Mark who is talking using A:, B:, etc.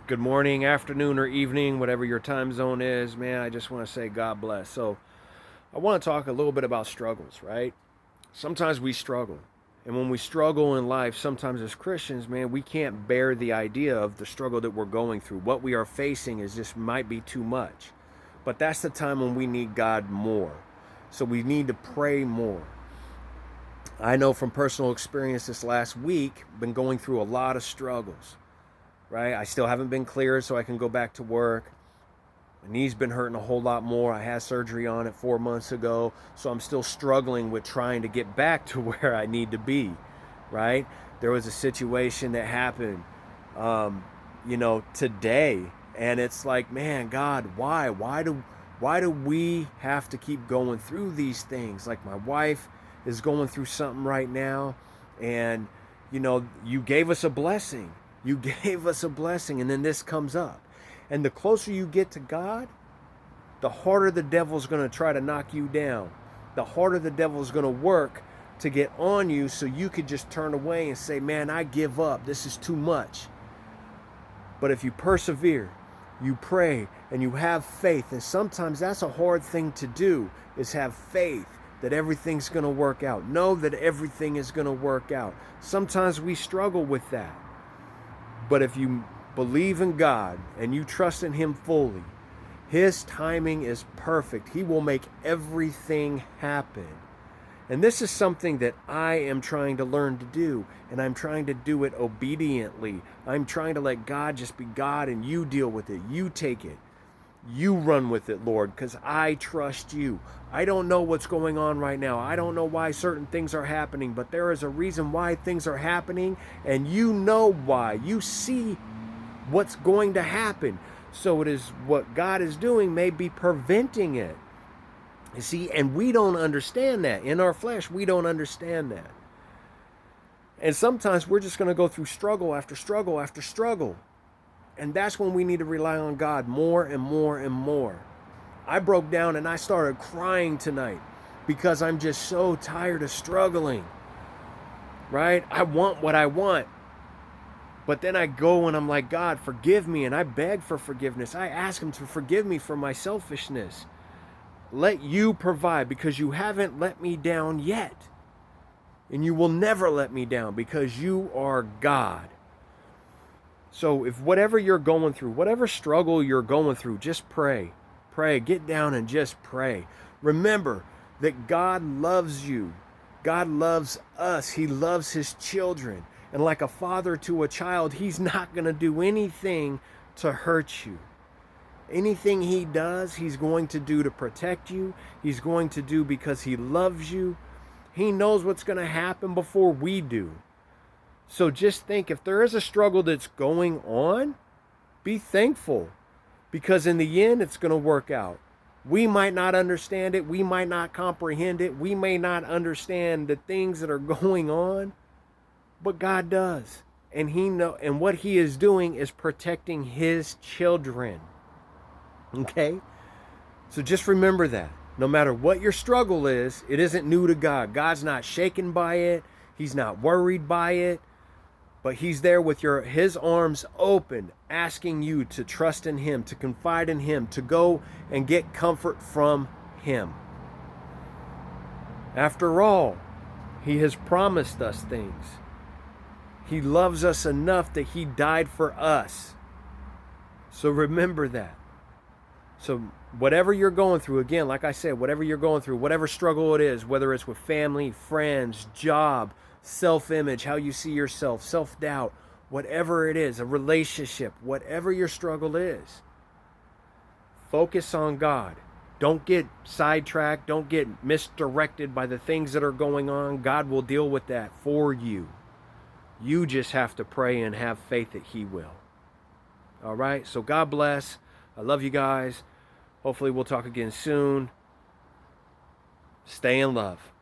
A: good morning, afternoon, or evening, whatever your time zone is, man. I just want to say God bless. So, I want to talk a little bit about struggles, right? Sometimes we struggle. And when we struggle in life, sometimes as Christians, man, we can't bear the idea of the struggle that we're going through. What we are facing is just might be too much. But that's the time when we need God more. So we need to pray more. I know from personal experience this last week, been going through a lot of struggles, right? I still haven't been cleared so I can go back to work. My knee's been hurting a whole lot more. I had surgery on it 4 months ago, so I'm still struggling with trying to get back to where I need to be, right? There was a situation that happened, today, and it's like, man, God, why? Why do we have to keep going through these things? Like my wife is going through something right now, and you gave us a blessing. You gave us a blessing, and then this comes up. And the closer you get to God, the harder the devil's going to try to knock you down. The harder the devil's going to work to get on you so you could just turn away and say, man, I give up. This is too much. But if you persevere, you pray, and you have faith, and sometimes that's a hard thing to do, is have faith that everything's going to work out. Know that everything is going to work out. Sometimes we struggle with that. But if you believe in God and you trust in Him fully, His timing is perfect. He will make everything happen. And this is something that I am trying to learn to do, and I'm trying to do it obediently. I'm trying to let God just be God, and you deal with it. You take it. You run with it, Lord, because I trust you. I don't know what's going on right now. I don't know why certain things are happening, but there is a reason why things are happening, and you know why. You see what's going to happen. So it is what God is doing may be preventing it. You see, and we don't understand that. In our flesh, we don't understand that. And sometimes we're just going to go through struggle after struggle after struggle. And that's when we need to rely on God more and more and more. I broke down and I started crying tonight because I'm just so tired of struggling, right? I want what I want. But then I go and I'm like, God, forgive me. And I beg for forgiveness. I ask Him to forgive me for my selfishness. Let you provide, because you haven't let me down yet. And you will never let me down because you are God. So if whatever you're going through, whatever struggle you're going through, just pray. Pray. Get down and just pray. Remember that God loves you. God loves us. He loves His children. And like a father to a child, He's not going to do anything to hurt you. Anything He does, He's going to do to protect you. He's going to do because He loves you. He knows what's going to happen before we do. So just think, if there is a struggle that's going on, be thankful, because in the end, it's going to work out. We might not understand it. We might not comprehend it. We may not understand the things that are going on, but God does. And and what He is doing is protecting His children. Okay? So just remember that. No matter what your struggle is, it isn't new to God. God's not shaken by it. He's not worried by it. But He's there with His arms open, asking you to trust in Him, to confide in Him, to go and get comfort from Him. After all, He has promised us things. He loves us enough that He died for us. So remember that. So whatever you're going through, again, like I said, whatever you're going through, whatever struggle it is, whether it's with family, friends, job, self-image, how you see yourself, self-doubt, whatever it is, a relationship, whatever your struggle is, focus on God. Don't get sidetracked. Don't get misdirected by the things that are going on. God will deal with that for you. You just have to pray and have faith that He will. All right? So God bless. I love you guys. Hopefully we'll talk again soon. Stay in love.